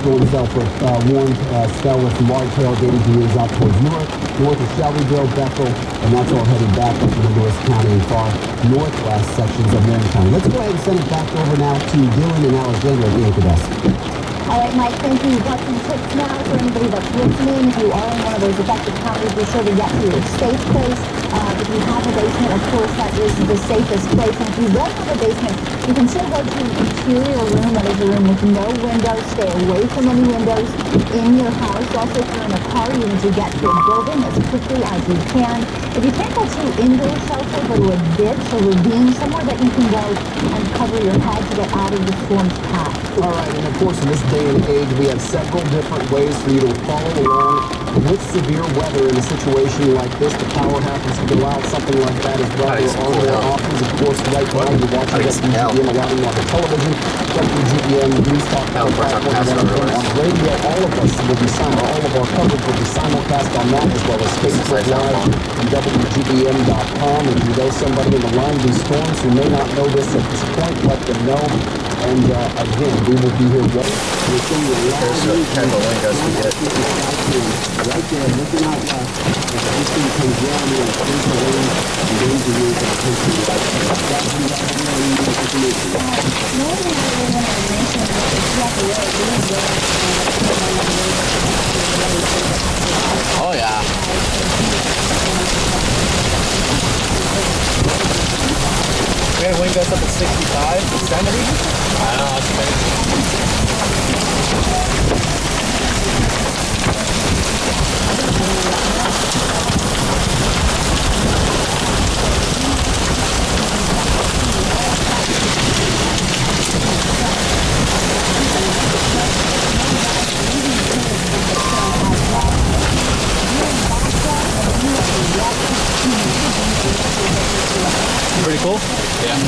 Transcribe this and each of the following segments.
storm cell for warned spell with some large hail dating to winds out towards north of Shelbyville, Bethel, and that's all heading back up into Lewis County and far northwest sections of Marion County. Let's go ahead and send it back over now to Dylan and Alexandra at Yankee Desk. All right, Mike, thank you. We've got some tips now for anybody that's listening. If you are in one of those affected counties, be sure to get to your safe place. If you have a basement, of course, that is the safest place. And if you don't have a basement, you can still go to an interior room. That is a room with no windows. Stay away from any windows in your house. Also, if you're in a car, you need to get to a building as quickly as you can. If you can't go to indoor shelter, go to a ditch or ravine, somewhere that you can go and cover your head to get out of the storm's path. All right, and of course, in this day and age, we have several different ways for you to follow along with severe weather in a situation like this. The power happens to go out, something like that as well. There are more options, of course, right now. You're watching WGBM around on the television, WGBM News Talk on radio. All of us will be all of our coverage will be simulcast on that, as well as Facebook Live and WGBM.com. If you know somebody in the line of these storms who may not know this at this point, let them know. And again, we will be here waiting. There's a kind of link as we get. Right there, looking out left, as this thing comes down here, it's going to rain, and going to use that country right there. That's what you need information. Oh, yeah. We had a wind gust up at 65, 70. I know, that's crazy. Pretty cool? Yeah.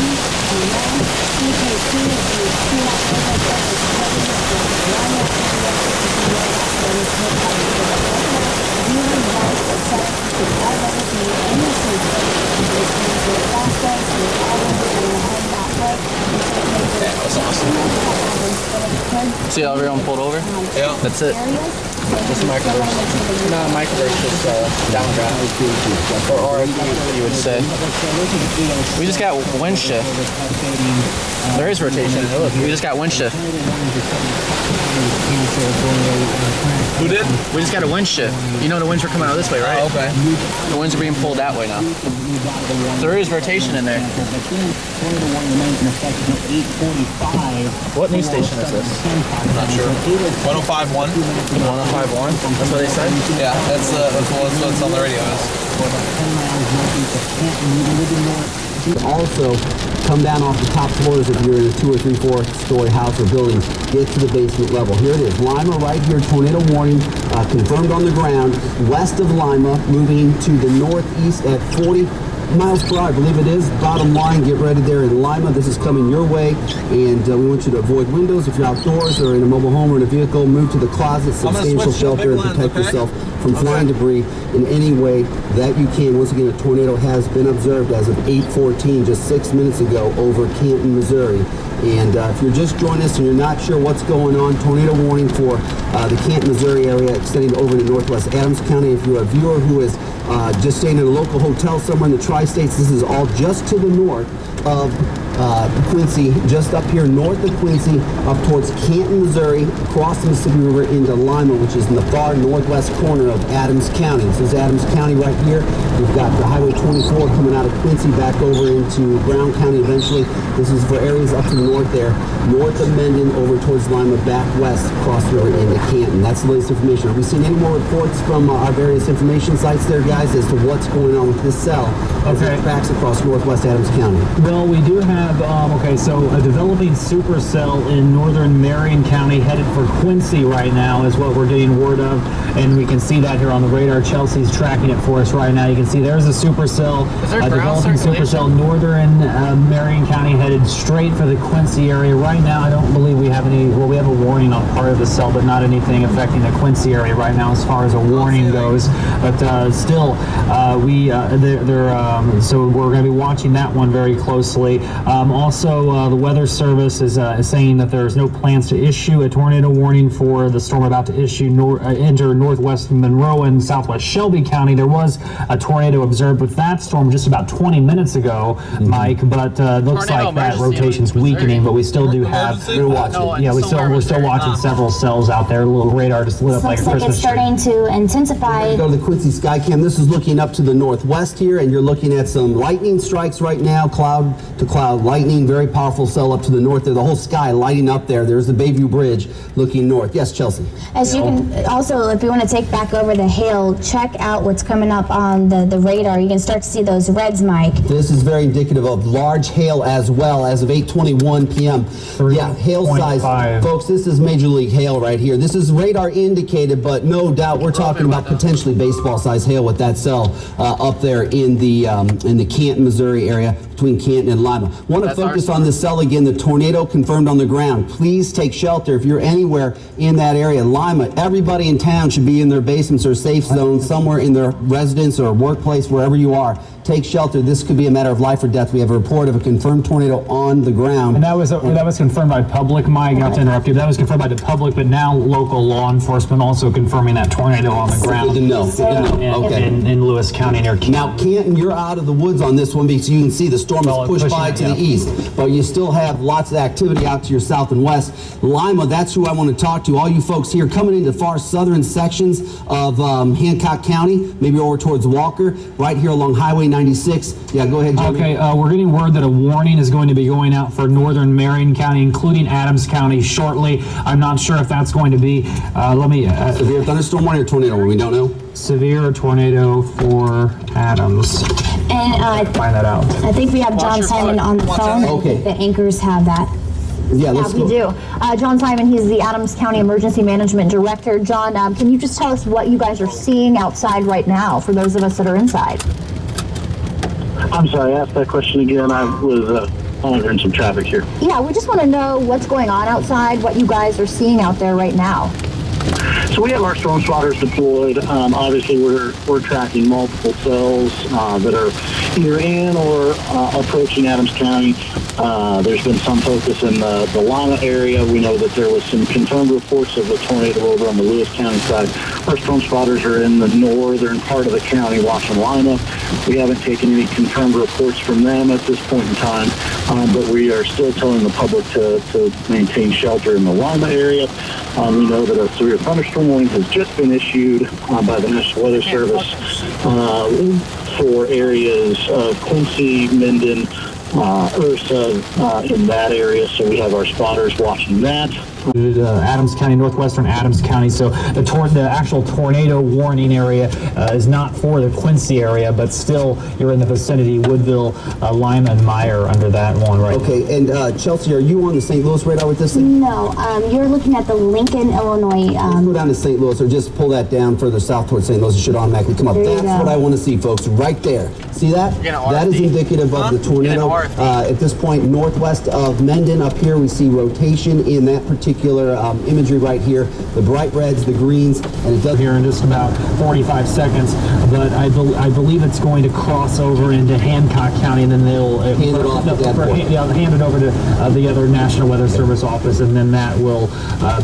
That was awesome. See how everyone pulled over? Yeah. That's it. Just a microburst. Not a microburst, just downdraft. Or you would say. We just got wind shift. There is rotation. Look, we just got wind shift. Who did? We just got a wind shift. You know the winds are coming out this way, right? Oh, okay. The winds are being pulled that way now. There is rotation in there. What news station is this? I'm not sure. 105.1. 105.1? That's what they said? Yeah, that's what's on the radio. Also, come down off the top floors if you're in a 2 or 3, 4 story house or building. Get to the basement level. Here it is. Lima right here. Tornado warning confirmed on the ground. West of Lima, moving to the northeast at 40 miles per hour, I believe it is. Bottom line, get ready there in Lima. This is coming your way, and we want you to avoid windows if you're outdoors or in a mobile home or in a vehicle. Move to the closet, substantial shelter, and protect yourself from flying debris in any way that you can. Once again, a tornado has been observed as of 8:14, just 6 minutes ago, over Canton, Missouri. And if you're just joining us and you're not sure what's going on, tornado warning for the Canton, Missouri area extending over to northwest Adams County. If you're a viewer who is just staying in a local hotel somewhere in the tri-states, this is all just to the north of Quincy, just up here north of Quincy, up towards Canton, Missouri, across the Mississippi River into Lima, which is in the far northwest corner of Adams County. This is Adams County right here. We've got the Highway 24 coming out of Quincy back over into Brown County eventually. This is for areas up to the north there, north of Mendon, over towards Lima, back west, across the river into Canton. That's the latest information. Have we seen any more reports from our various information sites there, guys, as to what's going on with this cell as it tracks across northwest Adams County? Well, we do have, so a developing supercell in northern Marion County headed for Quincy right now is what we're getting word of, and we can see that here on the radar. Chelsea's tracking it for us right now. You can see there's a supercell, developing supercell, northern Marion County headed straight for the Quincy area. Right now, I don't believe we have any, well, we have a warning on part of the cell, but not anything affecting the Quincy area right now as far as a warning goes. But still, so we're going to be watching that one very closely. Also, the Weather Service is saying that there's no plans to issue a tornado warning for the storm about to enter northwest Monroe and southwest Shelby County. There was a tornado observed with that storm just about 20 minutes ago, Mike, but looks like that rotation's weakening, but we still do have... We're watching. We're still watching several cells out there. A little radar just lit up like a Looks like Christmas it's starting to intensify. Go to the Quincy Skycam. This is looking up to the northwest here, and you're looking at some lightning strikes right now, cloud to cloud lightning, very powerful cell up to the north there. The whole sky lighting up there. There's the Bayview Bridge looking north. Yes, Chelsea. As you can also, if you want to take back over the hail, check out what's coming up on the radar. You can start to see those reds, Mike. This is very indicative of large hail as well as of 8:21 p.m. Yeah, hail size. Folks, this is Major League hail right here. This is radar indicated, but no doubt we're talking about potentially baseball-sized hail with that cell up there in the Canton, Missouri area between Canton and Lima. Want to focus on this cell again, the tornado confirmed on the ground. Please take shelter if you're anywhere in that area. Lima, everybody in town should be in their basements or safe zones, somewhere in their residence or workplace, wherever you are. Take shelter. This could be a matter of life or death. We have a report of a confirmed tornado on the ground. And that was confirmed by public, Mike, not to interrupt you. That was confirmed by the public, but now local law enforcement also confirming that tornado on the ground. Good to know. Good to know. Okay. In Lewis County near Canton. Now, Canton, you're out of the woods on this one because you can see the storm is pushed by to the east, but you still have lots of activity out to your south and west. Lima, that's who I want to talk to. All you folks here coming into far southern sections of Hancock County, maybe over towards Walker, right here along Highway 96. Yeah, go ahead, Jeremy. Okay, we're getting word that a warning is going to be going out for northern Marion County, including Adams County shortly. I'm not sure if that's going to be, severe thunderstorm warning or tornado warning, we don't know. Severe tornado for Adams. And find that out. I think we have John Simon on the phone. Okay. The anchors have that. Yeah, let's we do. John Simon, he's the Adams County Emergency Management Director. John, can you just tell us what you guys are seeing outside right now for those of us that are inside? I'm sorry, ask that question again. I was monitoring some traffic here. Yeah, we just want to know what's going on outside, what you guys are seeing out there right now. So we have our storm spotters deployed. Obviously, we're tracking multiple cells that are either in or approaching Adams County. There's been some focus in the Lima area. We know that there was some confirmed reports of a tornado over on the Lewis County side. Our storm spotters are in the northern part of the county watching Lima. We haven't taken any confirmed reports from them at this point in time, but we are still telling the public to maintain shelter in the Lima area. We know that a severe thunderstorm warning has just been issued by the National Weather Service for areas of Quincy, Minden, Ursa in that area, so we have our spotters watching that. Adams County, northwestern Adams County. So the actual tornado warning area is not for the Quincy area, but still you're in the vicinity, Woodville, Lima, and Meyer under that one, right? Okay, and Chelsea, are you on the St. Louis radar with this thing? No, you're looking at the Lincoln, Illinois. Let's go down to St. Louis, or just pull that down further south towards St. Louis. It should automatically come up. That's what I want to see, folks, right there. See that? That is indicative of the tornado. At this point, northwest of Mendon up here, we see rotation in that particular imagery right here. The bright reds, the greens, and it does here in just about 45 seconds. But I believe it's going to cross over into Hancock County, and then they'll hand it over to the other National Weather Service office, and then that will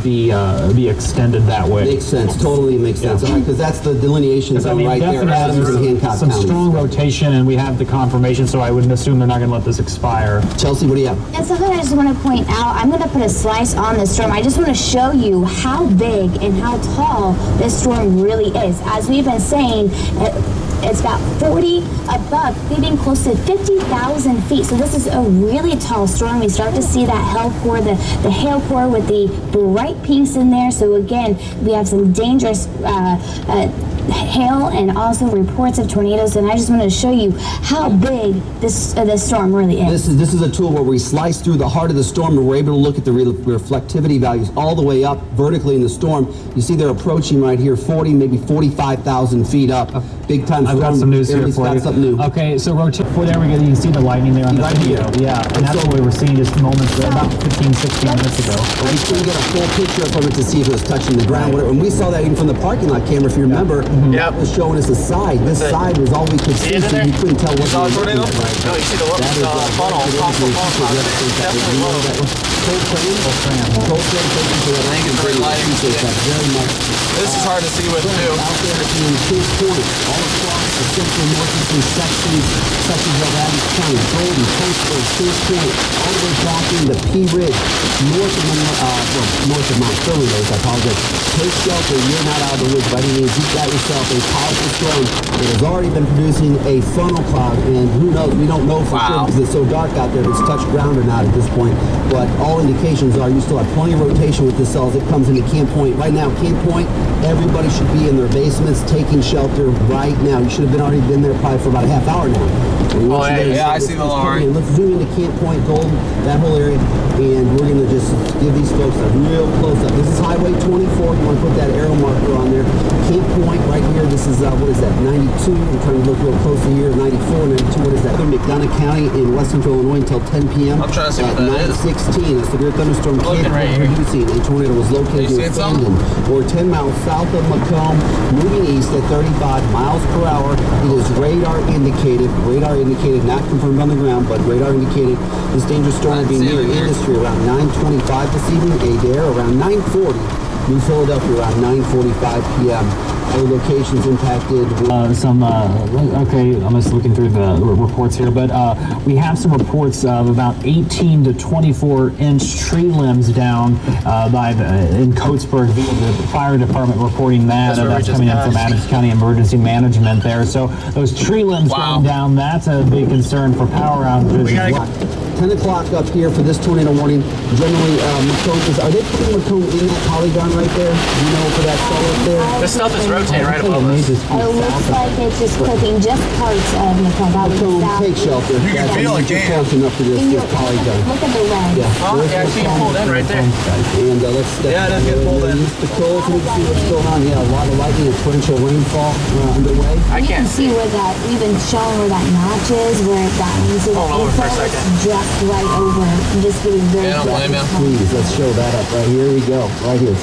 be extended that way. Makes sense. Totally makes sense. All right, because that's the delineation zone right there. Adams and Hancock some counties. Strong rotation, and we have the confirmation, so I would assume they're not going to let this expire. Chelsea, what do you have? And something I just want to point out, I'm going to put a slice on this storm. I just want to show you how big and how tall this storm really is. As we've been saying, it's about 40 above, getting close to 50,000 feet. So this is a really tall storm. We start to see that hail core, the hail core with the bright pinks in there. So again, we have some dangerous hail and also reports of tornadoes, and I just wanted to show you how big this storm really is. This is a tool where we slice through the heart of the storm, and we're able to look at the reflectivity values all the way up vertically in the storm. You see they're approaching right here 40, maybe 45,000 feet up. Big time storm. I've got some news here for you. Something new. Okay, so rotate. There we go. You can see the lightning there on the video. Yeah, and that's what we were seeing just moments ago, about 15, 16 minutes ago. We couldn't get a full picture from it to see if it was touching the ground. And we saw that even from the parking lot camera, if you remember. That was showing us a side. This side was all we could see, so you couldn't tell what saw we the were looking tornado? at. Right? No, you see the That is funnel, possible funnel cloud. It's definitely low. Cold frame. Cold frame. Thank you for that. Thank you for the lighting. Appreciate that very much. This is hard to see with too. Out there in Kings Point, all across the central northeastern sections of Adams County, Golden, Coastal, Kings Point, all the way back into Pea Ridge, north of Mount Sterling, I apologize. Take shelter. You're not out of the woods by any means. You've got yourself a powerful storm that has already been producing a funnel cloud, and who knows? We don't know for sure because it's so dark out there if it's touched ground or not at this point. But all indications are you still have plenty of rotation with this cell as it comes into Camp Point. Right now, Camp Point, everybody should be in their basements taking shelter right now. You should have already been there probably for about a half hour now. Oh, yeah, I see the alarm. Let's zoom into Camp Point, Golden, that whole area, and we're going to just give these folks a real close-up. This is Highway 24. You want to put that arrow marker on there. Camp Point right here. This is, what is that, 92? I'm trying to look real closely here. 94, 92. What is that? McDonough County in West Central Illinois until 10 p.m. I'm trying to see what that is. 9:16. A severe thunderstorm Looking right here. producing a tornado was located You in seeing some? Fandon, or 10 miles south of Macomb, moving east at 35 miles per hour. It is radar indicated, not confirmed on the ground, but radar indicated. This dangerous storm will be near industry around 9:25 this evening. Adair around 9:40. New Philadelphia around 9:45 p.m. Other locations impacted. Okay, I'm just looking through the reports here, but we have some reports of about 18 to 24-inch tree limbs down in Coatesburg. The fire department reporting that. That's coming in from Adams County Emergency Management there. So those tree limbs going down, that's a big concern for power outages as well. 10 o'clock up here for this tornado warning. Generally, Macomb are they putting Macomb in that polygon right there? You know, for that cell up there? This stuff is rotating right above us. It looks like it's just clicking just parts of Macomb, take shelter. You can feel it, You're can't close enough for this polygon. Look at the leg. Oh, yeah, I see it pulled in right there. And let's step Yeah, it is getting pulled in. The cold, so we can see what's going on. Yeah, a lot of lightning and torrential rainfall underway. I You can can't see where that, even showing where that notch is, where it got into the Hold over for a second. just right over. I'm just getting very Yeah, I don't blame you. Please, let's show that up right here. We go. Right here.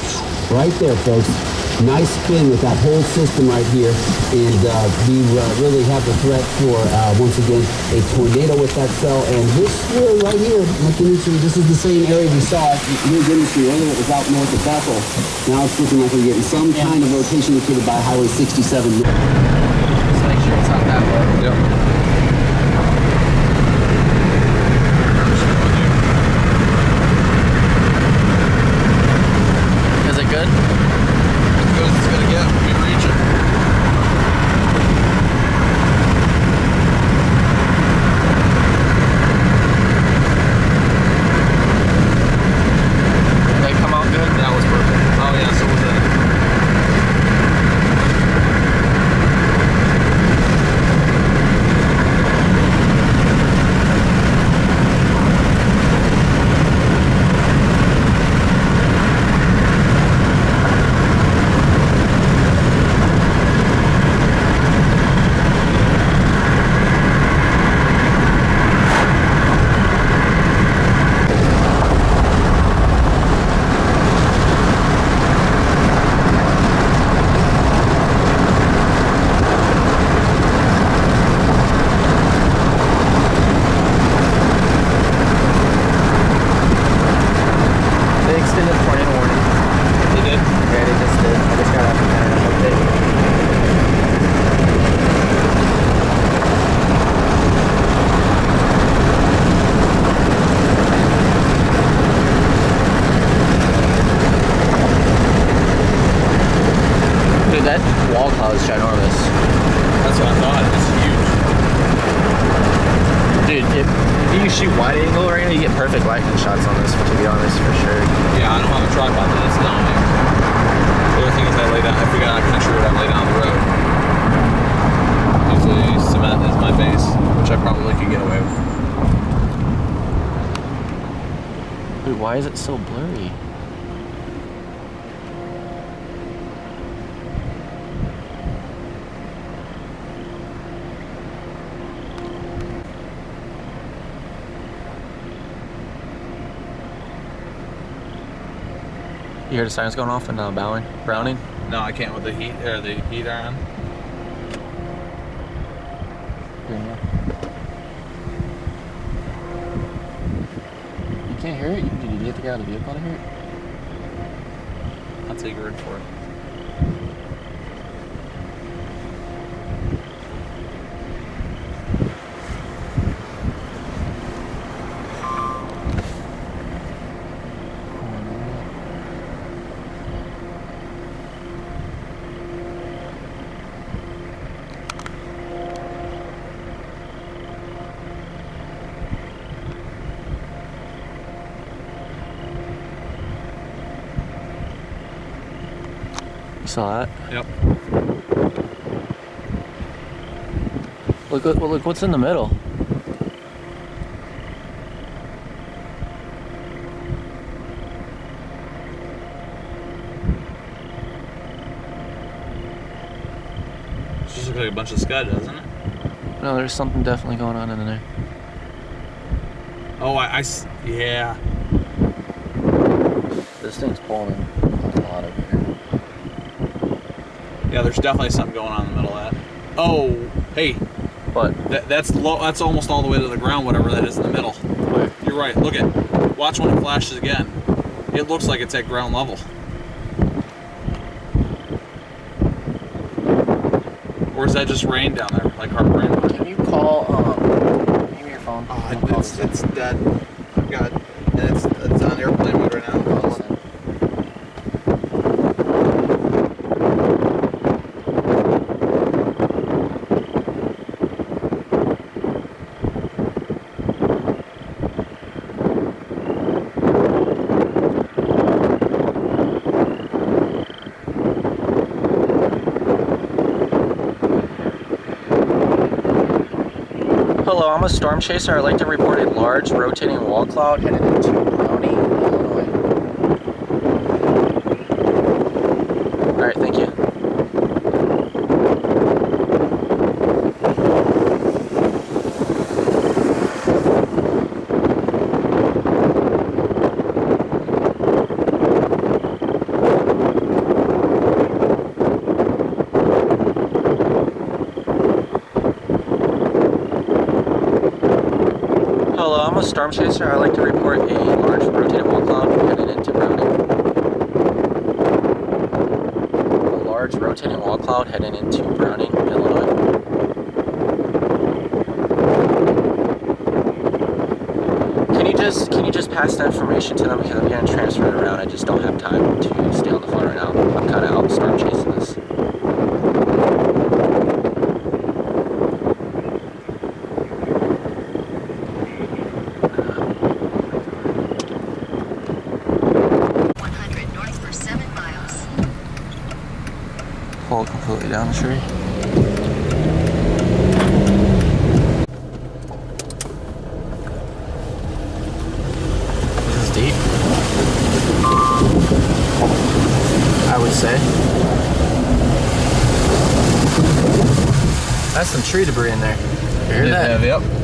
Right there, folks. Nice spin with that whole system right here. And we really have the threat for, once again, a tornado with that cell. And this really right here, this is the same area we saw at New Industry earlier. It was out north of Bethel. Now it's looking like we're getting some kind of rotation indicated by Highway 67. Just make sure it's not that low. Yep. Is it good? As good as it's gonna get. We reach it. They come out good? That was perfect. Oh yeah, so was that. They extended the tornado warning. They did? Yeah, they just did. I just got off an update. Dude, that wall cloud is ginormous. That's what I thought. It's huge. Dude, if you shoot wide angle right now, you get perfect lightning shots on this, to be honest, for sure. Yeah, I don't have a tripod that it's not me. The other thing is I figured out kind of what I lay down the road. Usually cement is my base, which I probably could get away with. Dude, why is it so blurry? You hear the sirens going off in Browning? No, I can't with the heat or the heater on. You can't hear it? Did you get to get out of the vehicle to hear it? I'll take your word for it. Saw that? Yep. Look what's in the middle. It just looks like a bunch of scud, doesn't it? No, there's something definitely going on in there. Oh, yeah. This thing's pulling a lot of air. Yeah, there's definitely something going on in the middle of that. Oh, hey. But That's low. That's almost all the way to the ground, whatever that is in the middle. where? You're right. Look at. Watch when it flashes again. It looks like it's at ground level. Or is that just rain down there, like hard rain? Can you call? Give me your phone. It's dead. I've got, and it's on airplane mode right now. Hello, I'm a storm chaser. I'd like to report a large rotating wall cloud headed into Browning, Illinois. Alright, thank you. Hello, I'm a storm chaser. I'd like to report a large rotating wall cloud headed into Browning. A large rotating wall cloud heading into Browning, Illinois. Can you just pass that information to them, because I'm getting transferred around. I just don't have time to stay on the phone right now. I'm kind of out storm chasing this. Pull completely down the tree. This is deep, I would say. That's some tree debris in there. You hear that? Yep.